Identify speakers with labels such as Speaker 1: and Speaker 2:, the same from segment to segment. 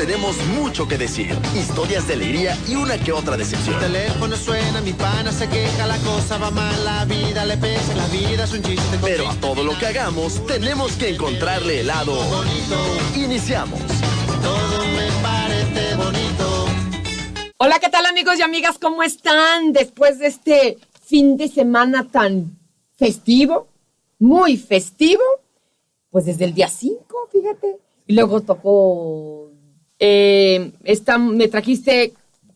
Speaker 1: tenemos mucho que decir. Historias de alegría y una que otra decepción.
Speaker 2: El teléfono suena, mi pana se queja, la cosa va mal, la vida le pesa, la vida es un chiste.
Speaker 1: Pero a todo lo que hagamos, tenemos que encontrarle el lado
Speaker 2: bonito.
Speaker 1: Iniciamos.
Speaker 2: Todo me parece bonito.
Speaker 3: Hola, ¿qué tal, amigos y amigas? ¿Cómo están? Después de este fin de semana tan festivo, muy festivo, pues desde el día 5, fíjate. Y luego tocó, me trajiste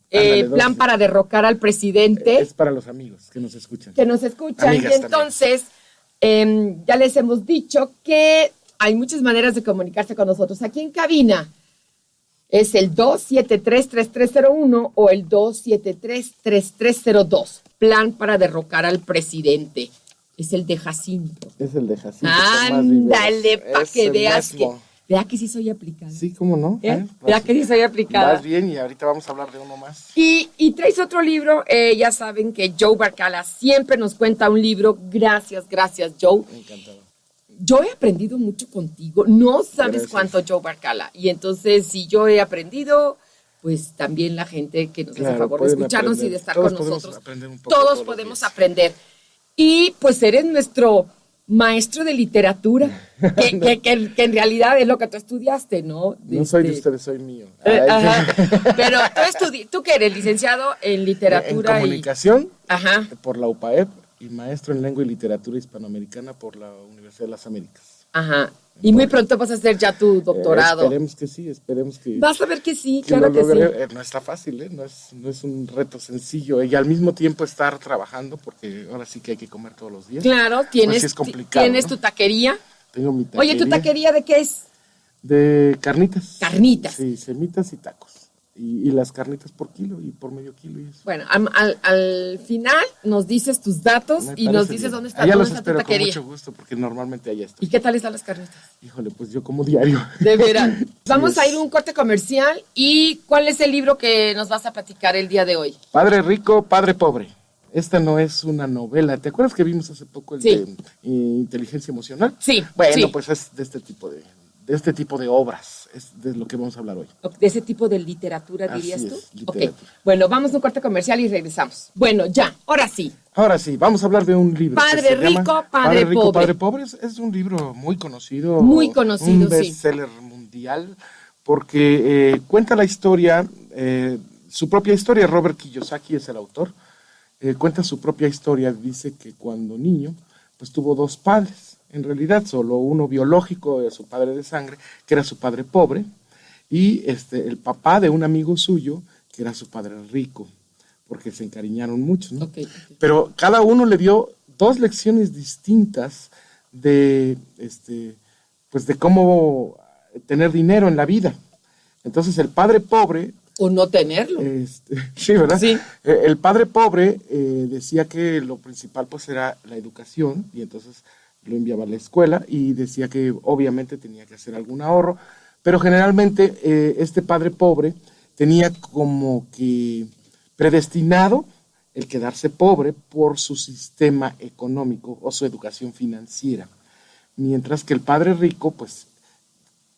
Speaker 3: plan para derrocar al presidente.
Speaker 4: Es para los amigos que nos escuchan.
Speaker 3: Amigas, y entonces, ya les hemos dicho que hay muchas maneras de comunicarse con nosotros. Aquí en cabina es el 273-3301 o el 273-3302. Plan para derrocar al presidente. Es el de Jacinto.
Speaker 4: Es el de Jacinto.
Speaker 3: Ándale, para que veas que... ¿Verdad que sí soy aplicada?
Speaker 4: Sí, ¿cómo no?
Speaker 3: ¿Verdad que sí soy aplicada?
Speaker 4: Vas bien y ahorita vamos a hablar de uno más.
Speaker 3: Y traes otro libro. Ya saben que Joe Barcala siempre nos cuenta un libro. Gracias, Joe.
Speaker 4: Encantado.
Speaker 3: Yo he aprendido mucho contigo. No sabes
Speaker 4: Gracias.
Speaker 3: cuánto, Joe Barcala. Y entonces, si yo he aprendido, pues también la gente que nos hace el favor de escucharnos y de estar
Speaker 4: todos
Speaker 3: con nosotros.
Speaker 4: Todos
Speaker 3: podemos aprender. Y pues eres nuestro maestro de literatura, que en realidad es lo que tú estudiaste, ¿no?
Speaker 4: No soy de ustedes, soy mío.
Speaker 3: Pero tú que eres licenciado en literatura.
Speaker 4: En comunicación,
Speaker 3: Ajá.
Speaker 4: por la UPAEP, y maestro en lengua y literatura hispanoamericana por la Universidad de las Américas.
Speaker 3: Ajá. Y muy pronto vas a hacer ya tu doctorado.
Speaker 4: Esperemos que sí,
Speaker 3: Vas a ver que sí,
Speaker 4: que
Speaker 3: claro
Speaker 4: lo
Speaker 3: que
Speaker 4: logre.
Speaker 3: sí.
Speaker 4: No está fácil, no es un reto sencillo. Y al mismo tiempo estar trabajando, porque ahora sí que hay que comer todos los días.
Speaker 3: Claro,
Speaker 4: Pues sí
Speaker 3: tienes
Speaker 4: es complicado,
Speaker 3: ¿no? Tu taquería.
Speaker 4: Tengo mi taquería.
Speaker 3: Oye, ¿tu taquería de qué es?
Speaker 4: De carnitas.
Speaker 3: Carnitas.
Speaker 4: Sí, semitas y tacos. Y las carnitas por kilo y por medio kilo y eso.
Speaker 3: Bueno, al final nos dices tus datos y nos dices dónde está,
Speaker 4: allá
Speaker 3: dónde
Speaker 4: los
Speaker 3: está tu
Speaker 4: espero
Speaker 3: taquería.
Speaker 4: con mucho gusto, porque normalmente allá estoy.
Speaker 3: ¿Y qué tal están las carnitas?
Speaker 4: Híjole, pues yo como diario.
Speaker 3: De veras. Vamos
Speaker 4: Sí,
Speaker 3: a ir a un corte comercial. ¿Y cuál es el libro que nos vas a platicar el día de hoy?
Speaker 4: Padre rico, padre pobre. Esta no es una novela. ¿Te acuerdas que vimos hace poco el de inteligencia emocional?
Speaker 3: Sí.
Speaker 4: Bueno,
Speaker 3: sí.
Speaker 4: pues es de este tipo de obras. Es de lo que vamos a hablar hoy.
Speaker 3: ¿De ese tipo de literatura dirías
Speaker 4: Así
Speaker 3: tú?
Speaker 4: es, literatura.
Speaker 3: Ok. Bueno, vamos a un corte comercial y regresamos. Bueno, ya, ahora sí.
Speaker 4: Ahora sí, vamos a hablar de un libro.
Speaker 3: Padre rico, padre pobre.
Speaker 4: Padre pobre es un libro muy conocido.
Speaker 3: Muy conocido,
Speaker 4: un bestseller mundial, porque cuenta la historia, su propia historia. Robert Kiyosaki es el autor. Cuenta su propia historia. Dice que cuando niño, pues tuvo dos padres. En realidad, solo uno biológico, su padre de sangre, que era su padre pobre, y el papá de un amigo suyo, que era su padre rico, porque se encariñaron mucho, ¿no?
Speaker 3: Okay.
Speaker 4: Pero cada uno le dio dos lecciones distintas de cómo tener dinero en la vida. Entonces, el padre pobre...
Speaker 3: O no tenerlo.
Speaker 4: Sí, ¿verdad?
Speaker 3: Sí.
Speaker 4: El padre pobre decía que lo principal pues era la educación, y entonces lo enviaba a la escuela y decía que obviamente tenía que hacer algún ahorro, pero generalmente este padre pobre tenía como que predestinado el quedarse pobre por su sistema económico o su educación financiera, mientras que el padre rico pues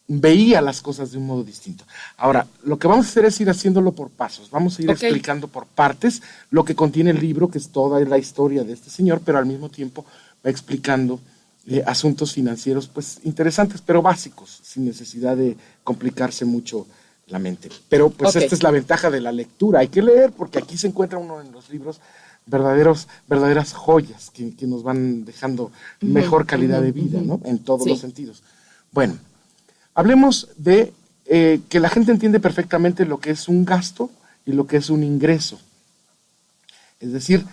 Speaker 4: veía las cosas de un modo distinto. Ahora, lo que vamos a hacer es ir haciéndolo por pasos, vamos a ir explicando por partes lo que contiene el libro, que es toda la historia de este señor, pero al mismo tiempo va explicando asuntos financieros pues interesantes, pero básicos, sin necesidad de complicarse mucho la mente. Pero pues esta es la ventaja de la lectura, hay que leer, porque aquí se encuentra uno en los libros verdaderas joyas que nos van dejando mejor calidad de vida, ¿no? En todos los sentidos. Bueno, hablemos de que la gente entiende perfectamente lo que es un gasto y lo que es un ingreso. Es decir,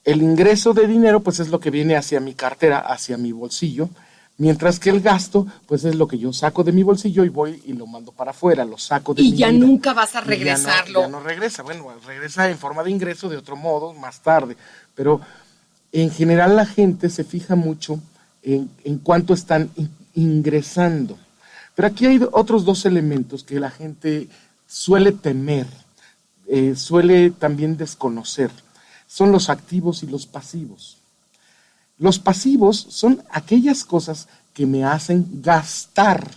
Speaker 4: el ingreso de dinero pues es lo que viene hacia mi cartera, hacia mi bolsillo, mientras que el gasto pues es lo que yo saco de mi bolsillo y voy y lo mando para afuera, lo saco de mi vida.
Speaker 3: Y ya nunca vas a regresarlo.
Speaker 4: Ya no regresa, bueno, regresa en forma de ingreso de otro modo más tarde, pero en general la gente se fija mucho en cuánto están ingresando. Pero aquí hay otros dos elementos que la gente suele temer, suele también desconocer. Son los activos y los pasivos. Los pasivos son aquellas cosas que me hacen gastar,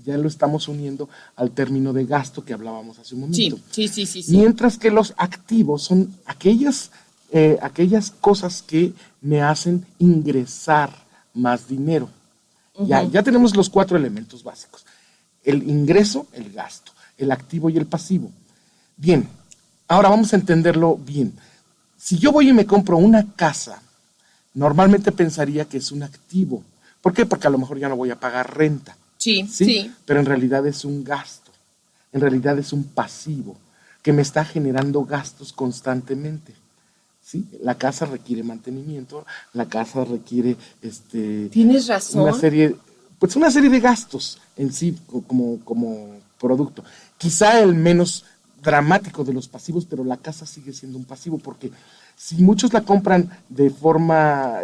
Speaker 4: ya lo estamos uniendo al término de gasto que hablábamos hace un momento.
Speaker 3: Sí.
Speaker 4: Mientras que los activos son aquellas cosas que me hacen ingresar más dinero. Ya tenemos los 4 elementos básicos: el ingreso, el gasto, el activo y el pasivo. Bien, ahora vamos a entenderlo bien. Si yo voy y me compro una casa, normalmente pensaría que es un activo. ¿Por qué? Porque a lo mejor ya no voy a pagar renta.
Speaker 3: Sí.
Speaker 4: Pero en realidad es un gasto, en realidad es un pasivo que me está generando gastos constantemente. ¿Sí? La casa requiere mantenimiento, la casa requiere
Speaker 3: Tienes razón.
Speaker 4: una serie de gastos en sí como producto. Quizá el menos dramático de los pasivos, pero la casa sigue siendo un pasivo, porque si muchos la compran de forma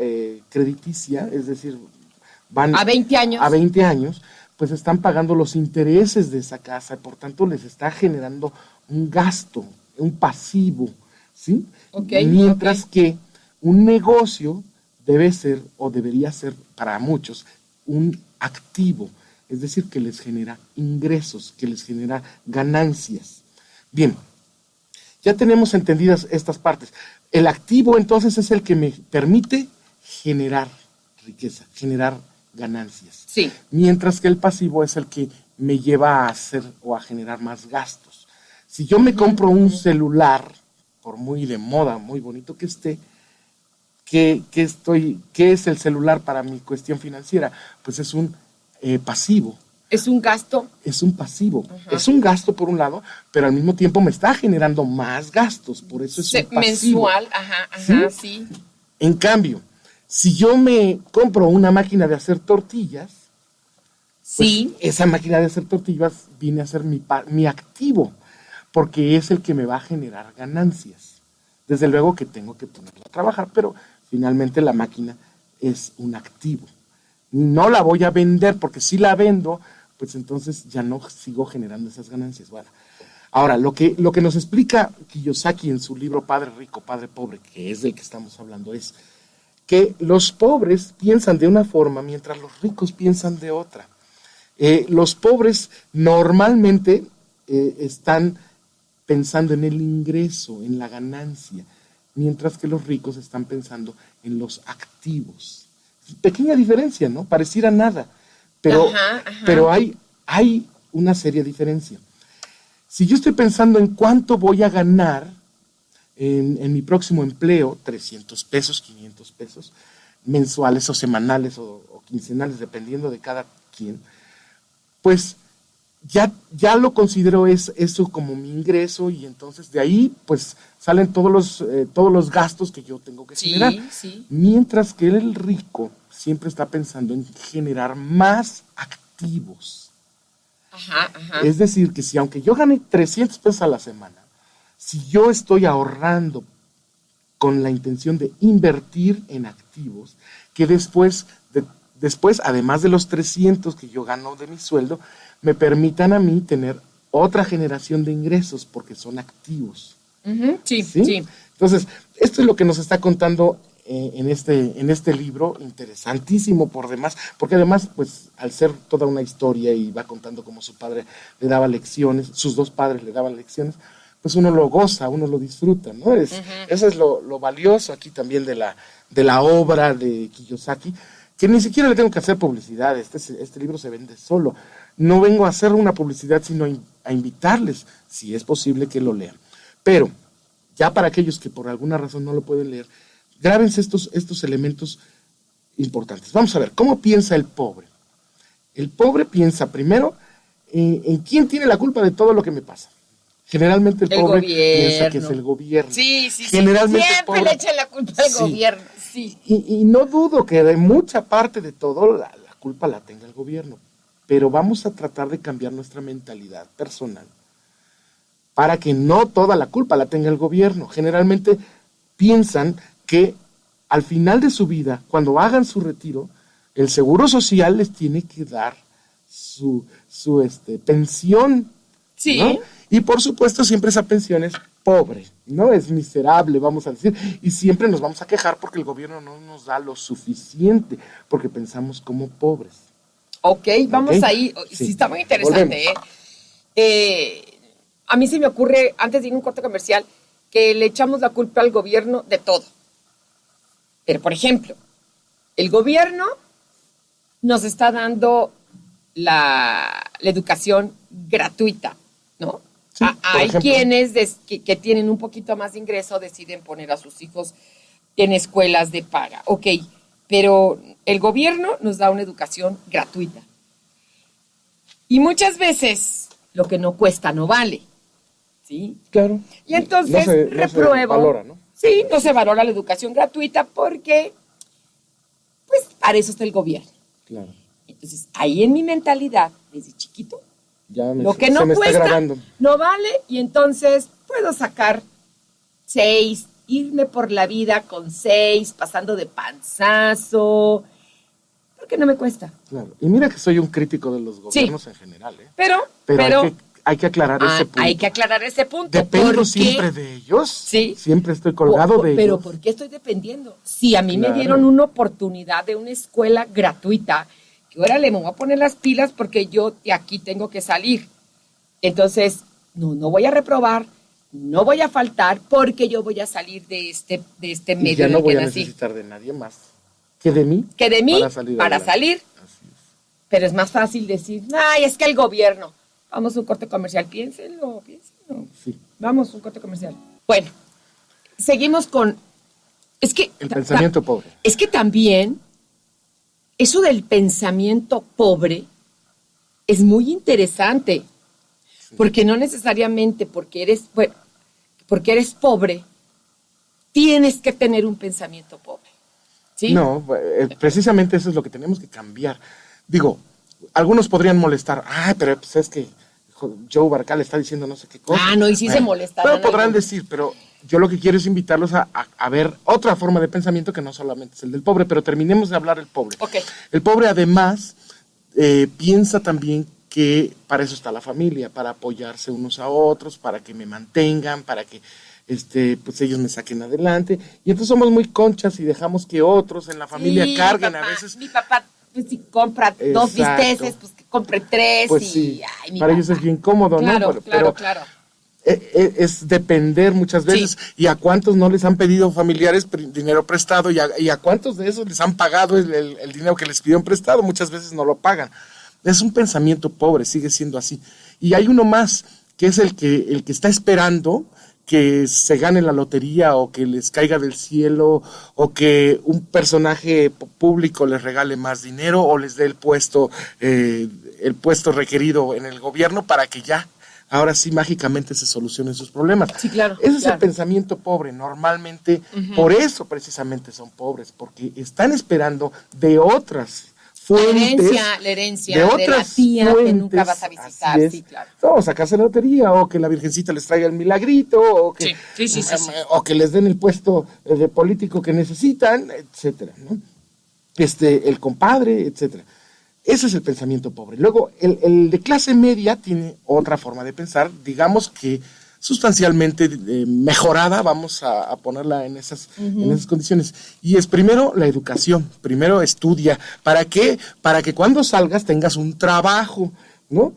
Speaker 4: crediticia, es decir, van
Speaker 3: a 20 años.
Speaker 4: A 20 años, pues están pagando los intereses de esa casa, por tanto les está generando un gasto, un pasivo, ¿sí? Mientras que un negocio debe ser o debería ser para muchos un activo, es decir, que les genera ingresos, que les genera ganancias. Bien, ya tenemos entendidas estas partes. El activo entonces es el que me permite generar riqueza, generar ganancias.
Speaker 3: Sí.
Speaker 4: Mientras que el pasivo es el que me lleva a hacer o a generar más gastos. Si yo me compro un celular, por muy de moda, muy bonito que esté, ¿qué es el celular para mi cuestión financiera? Pues es un pasivo.
Speaker 3: ¿Es un gasto?
Speaker 4: Es un pasivo. Es un gasto por un lado, pero al mismo tiempo me está generando más gastos, por eso es un pasivo.
Speaker 3: Mensual, sí.
Speaker 4: En cambio, si yo me compro una máquina de hacer tortillas,
Speaker 3: sí,
Speaker 4: pues esa máquina de hacer tortillas viene a ser mi activo, porque es el que me va a generar ganancias. Desde luego que tengo que ponerla a trabajar, pero finalmente la máquina es un activo. No la voy a vender, porque si la vendo, pues entonces ya no sigo generando esas ganancias. Bueno, ahora, lo que nos explica Kiyosaki en su libro Padre Rico, Padre Pobre, que es del que estamos hablando, es que los pobres piensan de una forma mientras los ricos piensan de otra. Los pobres normalmente están pensando en el ingreso, en la ganancia, mientras que los ricos están pensando en los activos. Pequeña diferencia, ¿no? Pareciera nada, pero hay una seria diferencia. Si yo estoy pensando en cuánto voy a ganar en mi próximo empleo, 300 pesos, 500 pesos, mensuales o semanales o quincenales, dependiendo de cada quien, pues ya lo considero eso como mi ingreso, y entonces de ahí pues salen todos los gastos que yo tengo que generar.
Speaker 3: Sí.
Speaker 4: Mientras que el rico siempre está pensando en generar más activos. Es decir, que si aunque yo gane 300 pesos a la semana, si yo estoy ahorrando con la intención de invertir en activos, que después, además de los 300 que yo gano de mi sueldo, me permitan a mí tener otra generación de ingresos, porque son activos.
Speaker 3: Sí.
Speaker 4: Entonces, esto es lo que nos está contando en este libro, interesantísimo por demás, porque además, pues, al ser toda una historia y va contando cómo su padre le daba lecciones, sus dos padres le daban lecciones, pues uno lo goza, uno lo disfruta, ¿no? Eso es lo valioso aquí también de la obra de Kiyosaki, que ni siquiera le tengo que hacer publicidad. Este libro se vende solo. No vengo a hacer una publicidad, sino a invitarles, si es posible, que lo lean. Pero, ya para aquellos que por alguna razón no lo pueden leer, grábense estos elementos importantes. Vamos a ver, ¿cómo piensa el pobre? El pobre piensa primero en quién tiene la culpa de todo lo que me pasa. Generalmente el pobre piensa que es el gobierno.
Speaker 3: Sí.
Speaker 4: Generalmente
Speaker 3: siempre le echan la culpa al gobierno. Sí.
Speaker 4: Y no dudo que de mucha parte de todo la culpa la tenga el gobierno, pero vamos a tratar de cambiar nuestra mentalidad personal para que no toda la culpa la tenga el gobierno. Generalmente piensan que al final de su vida, cuando hagan su retiro, el Seguro Social les tiene que dar su pensión,
Speaker 3: Sí.
Speaker 4: ¿no? Y por supuesto siempre esa pensión es pobre, ¿no? Es miserable, vamos a decir, y siempre nos vamos a quejar porque el gobierno no nos da lo suficiente, porque pensamos como pobres.
Speaker 3: Ok, vamos
Speaker 4: Ok.
Speaker 3: ahí. Sí, está muy interesante,
Speaker 4: Volvemos.
Speaker 3: A mí se me ocurre, antes de ir a un corte comercial, que le echamos la culpa al gobierno de todo. Pero, por ejemplo, el gobierno nos está dando la educación gratuita, ¿no?
Speaker 4: Sí, por
Speaker 3: Hay
Speaker 4: ejemplo.
Speaker 3: quienes que tienen un poquito más de ingreso deciden poner a sus hijos en escuelas de paga. Ok, pero el gobierno nos da una educación gratuita. Y muchas veces lo que no cuesta no vale, ¿sí?
Speaker 4: Claro.
Speaker 3: Y entonces
Speaker 4: No se
Speaker 3: repruebo.
Speaker 4: valora, ¿no?
Speaker 3: Sí, no se valora la educación gratuita porque, pues, para eso está el gobierno.
Speaker 4: Claro.
Speaker 3: Entonces, ahí en mi mentalidad, desde chiquito,
Speaker 4: Ya
Speaker 3: lo que
Speaker 4: se
Speaker 3: no
Speaker 4: me está
Speaker 3: cuesta
Speaker 4: grabando.
Speaker 3: no vale y entonces puedo sacar 6, irme por la vida con 6, pasando de panzazo, porque no me cuesta.
Speaker 4: Claro. Y mira que soy un crítico de los gobiernos en general, ¿eh?
Speaker 3: Pero
Speaker 4: Hay que aclarar ese punto.
Speaker 3: hay que aclarar ese punto.
Speaker 4: Dependo
Speaker 3: porque-
Speaker 4: siempre de ellos.
Speaker 3: Sí.
Speaker 4: Siempre estoy colgado de
Speaker 3: Pero
Speaker 4: ellos.
Speaker 3: ¿por qué estoy dependiendo? Si a mí
Speaker 4: Claro.
Speaker 3: me dieron una oportunidad de una escuela gratuita, que órale, me voy a poner las pilas porque yo de aquí tengo que salir. Entonces, no voy a reprobar, no voy a faltar porque yo voy a salir de este
Speaker 4: Y
Speaker 3: medio
Speaker 4: ya
Speaker 3: en
Speaker 4: no
Speaker 3: el
Speaker 4: voy
Speaker 3: que
Speaker 4: a
Speaker 3: nací.
Speaker 4: necesitar de nadie más que de mí.
Speaker 3: Que de mí para
Speaker 4: adelante.
Speaker 3: salir.
Speaker 4: Así es.
Speaker 3: Pero es más fácil decir, ay, es que el gobierno. Vamos a un corte comercial, piénsenlo.
Speaker 4: Sí.
Speaker 3: Vamos a un corte comercial. Bueno, seguimos con... Es que...
Speaker 4: El pensamiento pobre.
Speaker 3: Es que también eso del pensamiento pobre es muy interesante, porque no necesariamente porque eres pobre tienes que tener un pensamiento pobre. ¿Sí?
Speaker 4: No, precisamente eso es lo que tenemos que cambiar. Digo, algunos podrían molestar. Ay, pero pues es que Joe Barcal está diciendo no sé qué cosa.
Speaker 3: Ah, no, y sí se
Speaker 4: Bueno,
Speaker 3: molestarán
Speaker 4: pero podrán
Speaker 3: algunos.
Speaker 4: decir, pero yo lo que quiero es invitarlos a ver otra forma de pensamiento que no solamente es el del pobre, pero terminemos de hablar del pobre.
Speaker 3: Ok.
Speaker 4: El pobre además piensa también que para eso está la familia, para apoyarse unos a otros, para que me mantengan, para que pues ellos me saquen adelante. Y entonces somos muy conchas y dejamos que otros en la familia
Speaker 3: Sí,
Speaker 4: carguen
Speaker 3: mi papá,
Speaker 4: a veces.
Speaker 3: Mi papá, pues si compra 2
Speaker 4: Exacto.
Speaker 3: bisteces, pues que compre 3
Speaker 4: Pues
Speaker 3: y...
Speaker 4: sí,
Speaker 3: ay, mi
Speaker 4: para
Speaker 3: papá.
Speaker 4: ellos es bien cómodo,
Speaker 3: Claro,
Speaker 4: ¿no?
Speaker 3: claro.
Speaker 4: Es depender muchas veces. Y a cuántos no les han pedido familiares dinero prestado y a cuántos de esos les han pagado el dinero que les pidieron prestado, muchas veces no lo pagan. Es un pensamiento pobre, sigue siendo así. Y hay uno más, que es el que está esperando que se gane la lotería o que les caiga del cielo o que un personaje público les regale más dinero o les dé el puesto requerido en el gobierno para que ya, ahora sí mágicamente se solucionen sus problemas.
Speaker 3: Sí, claro,
Speaker 4: Ese es
Speaker 3: claro.
Speaker 4: el pensamiento pobre. Normalmente, por eso precisamente son pobres, porque están esperando de otras fuentes,
Speaker 3: La herencia
Speaker 4: de
Speaker 3: de
Speaker 4: otras
Speaker 3: la tía que
Speaker 4: fuentes,
Speaker 3: nunca vas a visitar,
Speaker 4: así es.
Speaker 3: sí, claro.
Speaker 4: O sacarse la lotería, o que la Virgencita les traiga el milagrito, o que,
Speaker 3: Sí.
Speaker 4: o que les den el puesto de político que necesitan, etcétera, ¿no? El compadre, etcétera. Ese es el pensamiento pobre. Luego, el de clase media tiene otra forma de pensar, digamos que sustancialmente mejorada, vamos a ponerla en esas condiciones. Y es primero la educación, primero estudia. ¿Para qué? Para que cuando salgas tengas un trabajo, ¿no?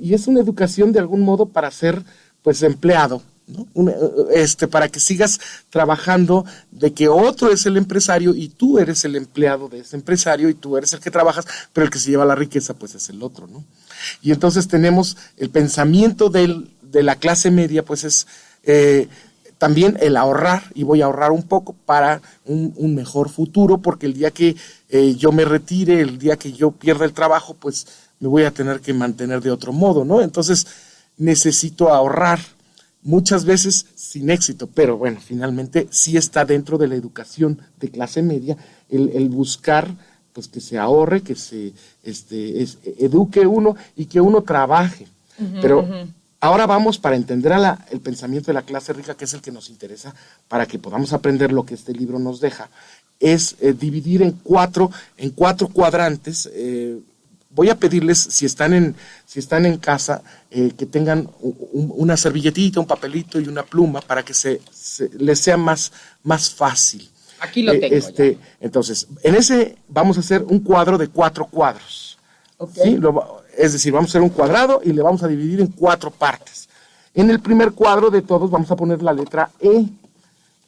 Speaker 4: Y es una educación de algún modo para ser, pues, empleado, ¿no? Para que sigas trabajando, de que otro es el empresario y tú eres el empleado de ese empresario y tú eres el que trabajas, pero el que se lleva la riqueza, pues, es el otro, ¿no? Y entonces tenemos el pensamiento de la clase media, pues es también el ahorrar, y voy a ahorrar un poco para un mejor futuro, porque el día que yo me retire, el día que yo pierda el trabajo, pues me voy a tener que mantener de otro modo, ¿no? Entonces necesito ahorrar, muchas veces sin éxito, pero bueno, finalmente sí está dentro de la educación de clase media el buscar, pues, que se ahorre, que se eduque uno y que uno trabaje. Pero ahora vamos, para entender el pensamiento de la clase rica, que es el que nos interesa, para que podamos aprender lo que este libro nos deja, es dividir en cuatro cuadrantes. Voy a pedirles, si están en casa, que tengan una servilletita, un papelito y una pluma para que les sea más fácil.
Speaker 3: Aquí lo tengo ya.
Speaker 4: Entonces, en ese vamos a hacer un cuadro de 4 cuadros,
Speaker 3: Ok.
Speaker 4: ¿sí? Es decir, vamos a hacer un cuadrado y le vamos a dividir en 4 partes. En el primer cuadro de todos vamos a poner la letra E.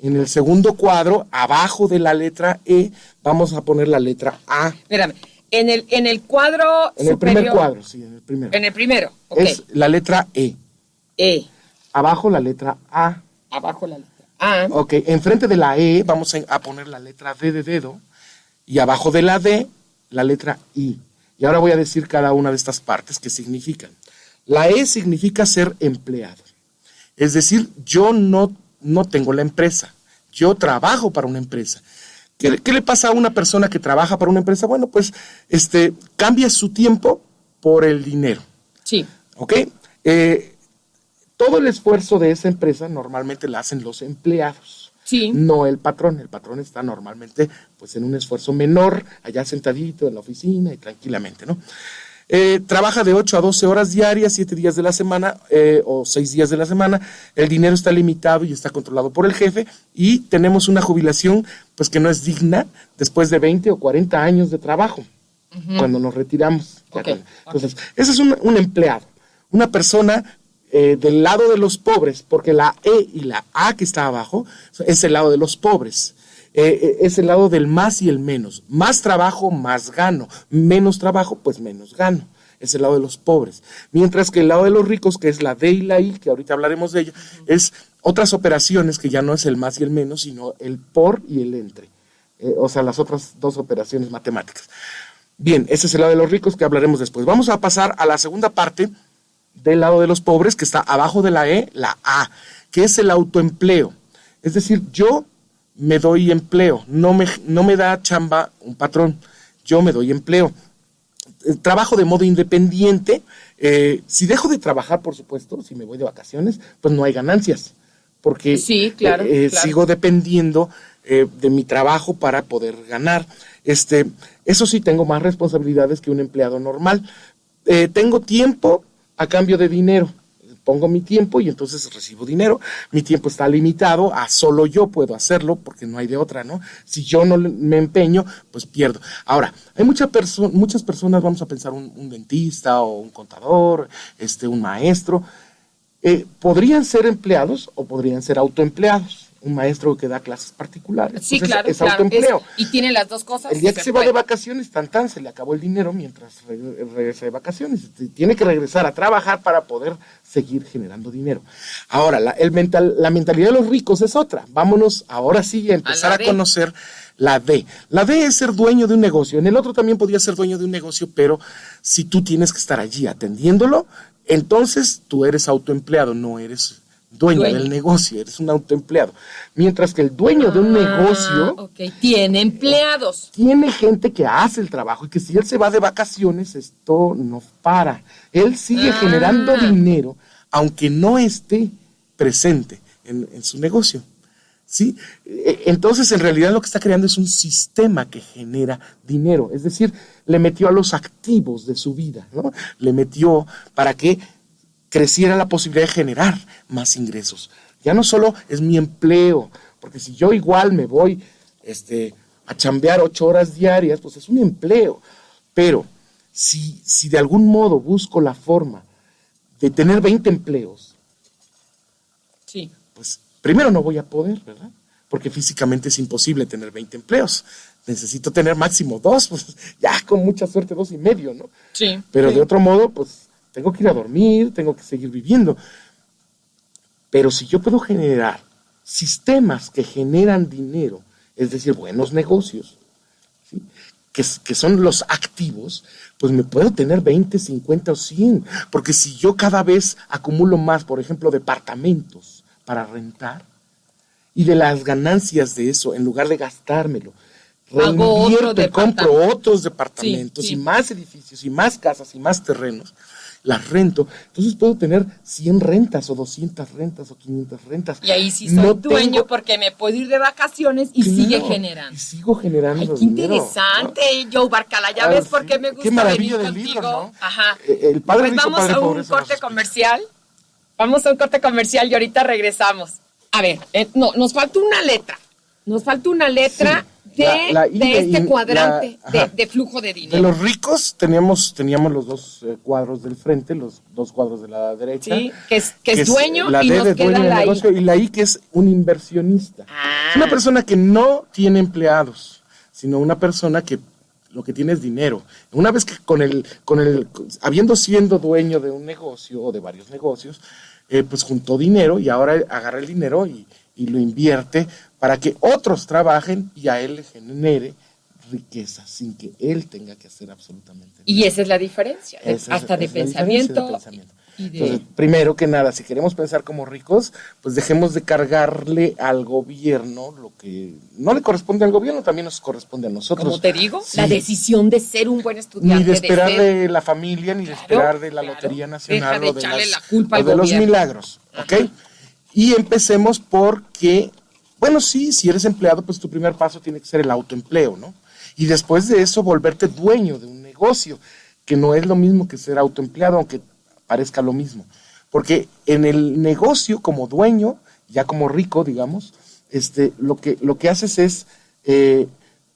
Speaker 4: En el segundo cuadro, abajo de la letra E, vamos a poner la letra A.
Speaker 3: Espérame. En el cuadro
Speaker 4: En el
Speaker 3: superior.
Speaker 4: primer cuadro, sí, en el primero.
Speaker 3: En el primero, ok.
Speaker 4: Es la letra E.
Speaker 3: E.
Speaker 4: Abajo la letra A.
Speaker 3: Abajo la letra A.
Speaker 4: Ok, enfrente de la E vamos a poner la letra D de dedo. Y abajo de la D, la letra I. Y ahora voy a decir cada una de estas partes que significan. La E significa ser empleado. Es decir, yo no tengo la empresa. Yo trabajo para una empresa. ¿Qué le pasa a una persona que trabaja para una empresa? Bueno, pues cambia su tiempo por el dinero.
Speaker 3: Sí.
Speaker 4: ¿Ok? Todo el esfuerzo de esa empresa normalmente lo hacen los empleados.
Speaker 3: Sí.
Speaker 4: No el patrón. El patrón está normalmente pues en un esfuerzo menor, allá sentadito en la oficina y tranquilamente, ¿no? Trabaja de 8 a 12 horas diarias, 7 días de la semana o 6 días de la semana. El dinero está limitado y está controlado por el jefe y tenemos una jubilación pues que no es digna después de 20 o 40 años de trabajo, cuando nos retiramos.
Speaker 3: Okay.
Speaker 4: Entonces, ese es un empleado, una persona del lado de los pobres, porque la E y la A que está abajo es el lado de los pobres. Es el lado del más y el menos. Más trabajo, más gano. Menos trabajo, pues menos gano. Es el lado de los pobres. Mientras que el lado de los ricos, que es la D y la I, que ahorita hablaremos de ella, es otras operaciones que ya no es el más y el menos, sino el por y el entre. O sea, las otras 2 operaciones matemáticas. Bien, ese es el lado de los ricos que hablaremos después. Vamos a pasar a la segunda parte del lado de los pobres, que está abajo de la E, la A, que es el autoempleo. Es decir, yo me doy empleo, no me da chamba un patrón, yo me doy empleo. Trabajo de modo independiente, si dejo de trabajar, por supuesto, si me voy de vacaciones, pues no hay ganancias, porque
Speaker 3: sí, claro.
Speaker 4: Sigo dependiendo de mi trabajo para poder ganar. Eso sí, tengo más responsabilidades que un empleado normal. Tengo tiempo a cambio de dinero. Pongo mi tiempo y entonces recibo dinero. Mi tiempo está limitado a solo yo puedo hacerlo porque no hay de otra, ¿no? Si yo no me empeño, pues pierdo. Ahora, hay muchas personas, vamos a pensar un dentista o un contador, un maestro, podrían ser empleados o podrían ser autoempleados. Un maestro que da clases particulares.
Speaker 3: Sí,
Speaker 4: pues
Speaker 3: claro,
Speaker 4: es autoempleo.
Speaker 3: y tiene las dos cosas.
Speaker 4: El día que se va de vacaciones, tan, se le acabó el dinero mientras regresa de vacaciones. Tiene que regresar a trabajar para poder seguir generando dinero. Ahora, la mentalidad de los ricos es otra. Vámonos ahora sí a empezar a conocer la D. La D es ser dueño de un negocio. En el otro también podía ser dueño de un negocio, pero si tú tienes que estar allí atendiéndolo, entonces tú eres autoempleado, no eres dueño del negocio, eres un autoempleado. Mientras que el dueño de un negocio
Speaker 3: tiene empleados.
Speaker 4: Tiene gente que hace el trabajo y que si él se va de vacaciones, esto no para. Él sigue generando dinero, aunque no esté presente en su negocio. ¿Sí? Entonces, en realidad lo que está creando es un sistema que genera dinero. Es decir, le metió a los activos de su vida, ¿no? Le metió para que creciera la posibilidad de generar más ingresos. Ya no solo es mi empleo, porque si yo igual me voy a chambear 8 horas diarias, pues es un empleo. Pero si de algún modo busco la forma de tener 20 empleos,
Speaker 3: sí,
Speaker 4: pues primero no voy a poder, ¿verdad? Porque físicamente es imposible tener 20 empleos. Necesito tener máximo 2, pues ya con mucha suerte 2 y medio, ¿no?
Speaker 3: Sí.
Speaker 4: Pero
Speaker 3: sí.
Speaker 4: de otro modo, pues tengo que ir a dormir, tengo que seguir viviendo. Pero si yo puedo generar sistemas que generan dinero, es decir, buenos negocios, ¿sí? que son los activos, pues me puedo tener 20, 50 o 100. Porque si yo cada vez acumulo más, por ejemplo, departamentos para rentar, y de las ganancias de eso, en lugar de gastármelo, reinvierto y compro otros departamentos y más edificios y más casas y más terrenos, las rento, entonces puedo tener 100 rentas o 200 rentas o 500 rentas.
Speaker 3: Y ahí sí soy dueño porque me puedo ir de vacaciones y sigue generando.
Speaker 4: Y sigo generando.
Speaker 3: Ay, qué
Speaker 4: dinero,
Speaker 3: interesante,
Speaker 4: ¿no?
Speaker 3: Joe Barcala, ya ves por qué me gusta
Speaker 4: qué maravilla
Speaker 3: venir
Speaker 4: del
Speaker 3: contigo.
Speaker 4: libro, ¿no?
Speaker 3: Ajá.
Speaker 4: El padre
Speaker 3: pues
Speaker 4: rico,
Speaker 3: vamos
Speaker 4: padre
Speaker 3: a
Speaker 4: pobre,
Speaker 3: un corte comercial. Vamos a un corte comercial y ahorita regresamos. A ver, nos falta una letra. Nos falta una letra de este cuadrante
Speaker 4: ajá,
Speaker 3: de flujo de
Speaker 4: de
Speaker 3: dinero.
Speaker 4: los ricos teníamos los dos cuadros del frente, los dos cuadros de la derecha.
Speaker 3: Sí, que es dueño
Speaker 4: la
Speaker 3: y
Speaker 4: D
Speaker 3: nos
Speaker 4: de
Speaker 3: queda
Speaker 4: dueño del
Speaker 3: la I.
Speaker 4: negocio, y la I que es un inversionista.
Speaker 3: Ah.
Speaker 4: Es una persona que no tiene empleados, sino una persona que lo que tiene es dinero. Una vez que habiendo siendo dueño de un negocio o de varios negocios, pues juntó dinero y ahora agarra el dinero y lo invierte para que otros trabajen y a él le genere riqueza sin que él tenga que hacer absolutamente nada.
Speaker 3: Y esa es la diferencia, hasta de
Speaker 4: es la
Speaker 3: pensamiento.
Speaker 4: diferencia de pensamiento.
Speaker 3: Y de...
Speaker 4: Entonces, primero que nada, si queremos pensar como ricos, pues dejemos de cargarle al gobierno lo que no le corresponde al gobierno, también nos corresponde a nosotros.
Speaker 3: Como te digo,
Speaker 4: Sí.
Speaker 3: la decisión de ser un buen estudiante.
Speaker 4: Ni de esperar
Speaker 3: ser...
Speaker 4: de la familia, ni de esperar de la
Speaker 3: Claro.
Speaker 4: Lotería Nacional
Speaker 3: Deja de
Speaker 4: o de,
Speaker 3: echarle la culpa
Speaker 4: o
Speaker 3: al
Speaker 4: de los
Speaker 3: gobierno.
Speaker 4: milagros, ¿ok?
Speaker 3: Ajá.
Speaker 4: Y empecemos porque, bueno, sí, si eres empleado, pues tu primer paso tiene que ser el autoempleo, ¿no? Y después de eso, volverte dueño de un negocio, que no es lo mismo que ser autoempleado, aunque parezca lo mismo. Porque en el negocio, como dueño, ya como rico, digamos, lo que haces es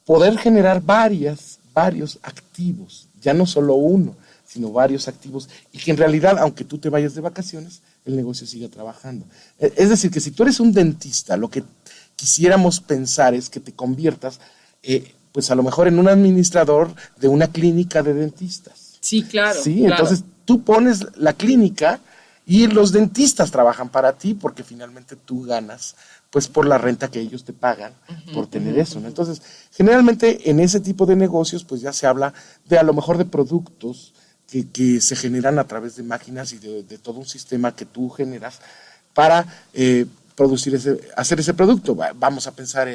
Speaker 4: poder generar varios activos, ya no solo uno, sino varios activos, y que en realidad, aunque tú te vayas de vacaciones, el negocio siga trabajando. Es decir, que si tú eres un dentista, lo que quisiéramos pensar es que te conviertas, pues a lo mejor en un administrador de una clínica de dentistas.
Speaker 3: Sí, claro.
Speaker 4: Sí,
Speaker 3: claro.
Speaker 4: entonces tú pones la clínica y los dentistas trabajan para ti porque finalmente tú ganas pues por la renta que ellos te pagan por tener eso, ¿no? Entonces, generalmente en ese tipo de negocios pues ya se habla de a lo mejor de productos que se generan a través de máquinas y de todo un sistema que tú generas para hacer ese producto. Vamos a pensar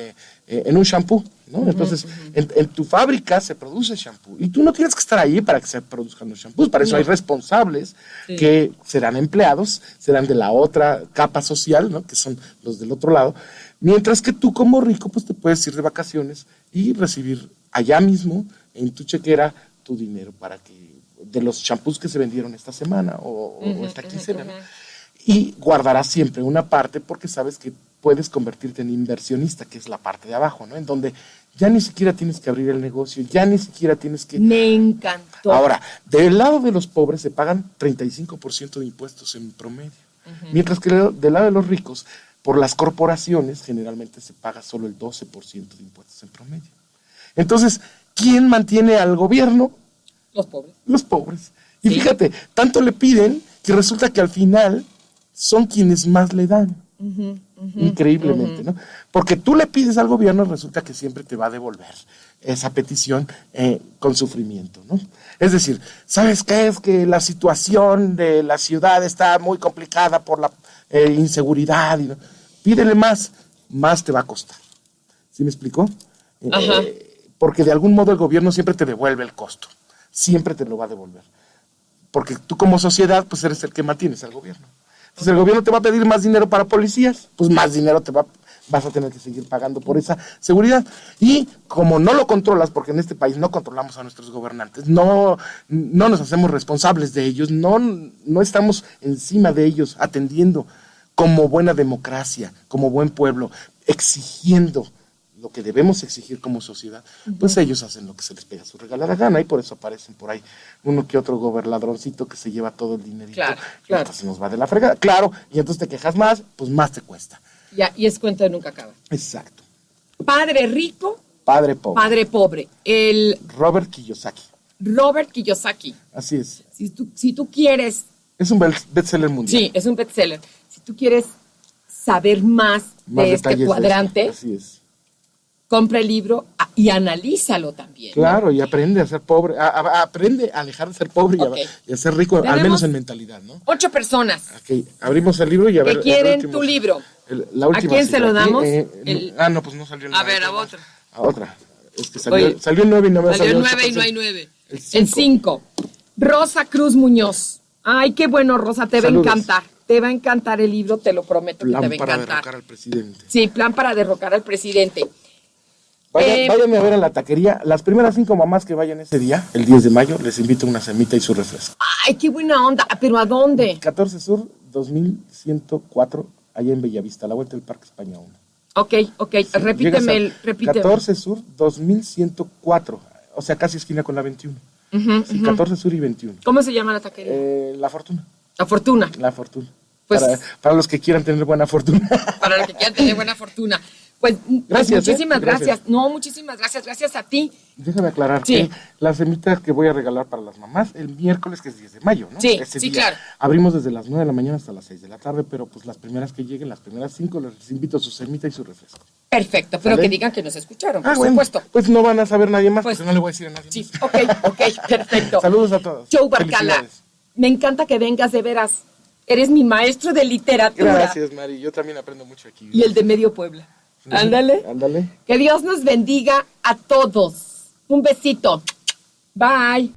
Speaker 4: en un shampoo, ¿no? Entonces, en tu fábrica se produce shampoo y tú no tienes que estar ahí para que se produzcan los shampoos. Para eso hay responsables que serán empleados, serán de la otra capa social, ¿no? Que son los del otro lado. Mientras que tú como rico, pues te puedes ir de vacaciones y recibir allá mismo en tu chequera tu dinero para que de los shampoos que se vendieron esta semana o esta quincena, ¿no? Y guardarás siempre una parte porque sabes que puedes convertirte en inversionista, que es la parte de abajo, ¿no? En donde ya ni siquiera tienes que abrir el negocio, ya ni siquiera tienes que...
Speaker 3: Me encantó.
Speaker 4: Ahora, del lado de los pobres se pagan 35% de impuestos en promedio, mientras que del lado de los ricos, por las corporaciones, generalmente se paga solo el 12% de impuestos en promedio. Entonces, ¿quién mantiene al gobierno?
Speaker 3: Los pobres.
Speaker 4: Los pobres. Y
Speaker 3: Sí.
Speaker 4: fíjate, tanto le piden que resulta que al final son quienes más le dan. Increíblemente, ¿no? Porque tú le pides al gobierno, resulta que siempre te va a devolver esa petición con sufrimiento, ¿no? Es decir, ¿sabes qué? Es que la situación de la ciudad está muy complicada por la inseguridad. Pídele más te va a costar. ¿Sí me explicó? Porque de algún modo el gobierno siempre te devuelve el costo. Siempre te lo va a devolver. Porque tú como sociedad, pues eres el que mantienes al gobierno. Entonces el gobierno te va a pedir más dinero para policías, pues más dinero vas a tener que seguir pagando por esa seguridad. Y como no lo controlas, porque en este país no controlamos a nuestros gobernantes, no nos hacemos responsables de ellos, no estamos encima de ellos atendiendo como buena democracia, como buen pueblo, exigiendo lo que debemos exigir como sociedad, pues ellos hacen lo que se les pega su regalada gana y por eso aparecen por ahí uno que otro gobernadroncito que se lleva todo el dinerito.
Speaker 3: Claro.
Speaker 4: Y entonces nos va de la fregada. Claro, y entonces te quejas más, pues más te cuesta.
Speaker 3: Ya, y es cuento de nunca acaba.
Speaker 4: Exacto.
Speaker 3: Padre rico,
Speaker 4: Padre pobre.
Speaker 3: padre pobre. El
Speaker 4: Robert Kiyosaki.
Speaker 3: Robert Kiyosaki.
Speaker 4: Así es.
Speaker 3: Si tú quieres...
Speaker 4: Es un bestseller mundial.
Speaker 3: Sí, es un bestseller. Si tú quieres saber más de este
Speaker 4: detalles
Speaker 3: cuadrante,
Speaker 4: así es.
Speaker 3: compra el libro y analízalo también.
Speaker 4: Claro, y aprende a ser pobre, aprende a dejar de ser pobre
Speaker 3: Ok.
Speaker 4: y a ser rico, al
Speaker 3: Tenemos
Speaker 4: menos en mentalidad, ¿no?
Speaker 3: 8 personas
Speaker 4: Ok, abrimos el libro y a ver.
Speaker 3: que quieren
Speaker 4: el último,
Speaker 3: tu libro.
Speaker 4: la última
Speaker 3: ¿A quién
Speaker 4: cita.
Speaker 3: se lo damos?
Speaker 4: No, pues no salió el
Speaker 3: A
Speaker 4: 9.
Speaker 3: ver, a otro.
Speaker 4: A otra. Es que
Speaker 3: Oye,
Speaker 4: salió el 9 y no me
Speaker 3: Salió el 9 y no hay 9. El 5. Rosa Cruz Muñoz. Ay, qué bueno, Rosa, te
Speaker 4: Saludos.
Speaker 3: va a encantar. Te va a encantar el libro, te lo prometo que
Speaker 4: Plan
Speaker 3: te va a
Speaker 4: para
Speaker 3: encantar.
Speaker 4: derrocar al presidente.
Speaker 3: Sí, plan para derrocar al presidente.
Speaker 4: Váyanme a ver a la taquería. Las primeras 5 mamás que vayan ese día, el 10 de mayo, les invito una semita y su refresco.
Speaker 3: Ay, qué buena onda. ¿Pero a dónde?
Speaker 4: 14 Sur, 2104, allá en Bellavista, a la vuelta del Parque España 1.
Speaker 3: Ok, repíteme.
Speaker 4: 14 Sur, 2104. O sea, casi esquina con la 21. Sí, 14 Sur y 21.
Speaker 3: ¿Cómo se llama la taquería?
Speaker 4: La Fortuna.
Speaker 3: La Fortuna.
Speaker 4: La Fortuna.
Speaker 3: Pues,
Speaker 4: para los que quieran tener buena fortuna.
Speaker 3: Para los que quieran tener buena fortuna. Pues
Speaker 4: gracias,
Speaker 3: muchísimas gracias. No, muchísimas gracias. Gracias a ti.
Speaker 4: Déjame aclarar
Speaker 3: Sí.
Speaker 4: que la semita que voy a regalar para las mamás el miércoles, que es 10 de mayo, ¿no?
Speaker 3: Sí,
Speaker 4: Ese
Speaker 3: sí,
Speaker 4: día.
Speaker 3: claro.
Speaker 4: Abrimos desde las 9 de la mañana hasta las 6 de la tarde, pero pues las primeras que lleguen, las primeras 5, les invito a su semita y su refresco.
Speaker 3: Perfecto, pero
Speaker 4: ¿Vale?
Speaker 3: que digan que nos escucharon, por
Speaker 4: Bueno,
Speaker 3: supuesto.
Speaker 4: pues no van a saber nadie más,
Speaker 3: Pues,
Speaker 4: porque no le voy a decir a nadie
Speaker 3: Sí,
Speaker 4: más.
Speaker 3: ok, perfecto.
Speaker 4: Saludos a todos.
Speaker 3: Joe Barcala,
Speaker 4: Felicidades.
Speaker 3: me encanta que vengas, de veras. Eres mi maestro de literatura.
Speaker 4: Gracias, Mari. Yo también aprendo mucho aquí.
Speaker 3: Y el de Medio Puebla. Ándale.
Speaker 4: Ándale.
Speaker 3: Que Dios nos bendiga a todos. Un besito. Bye.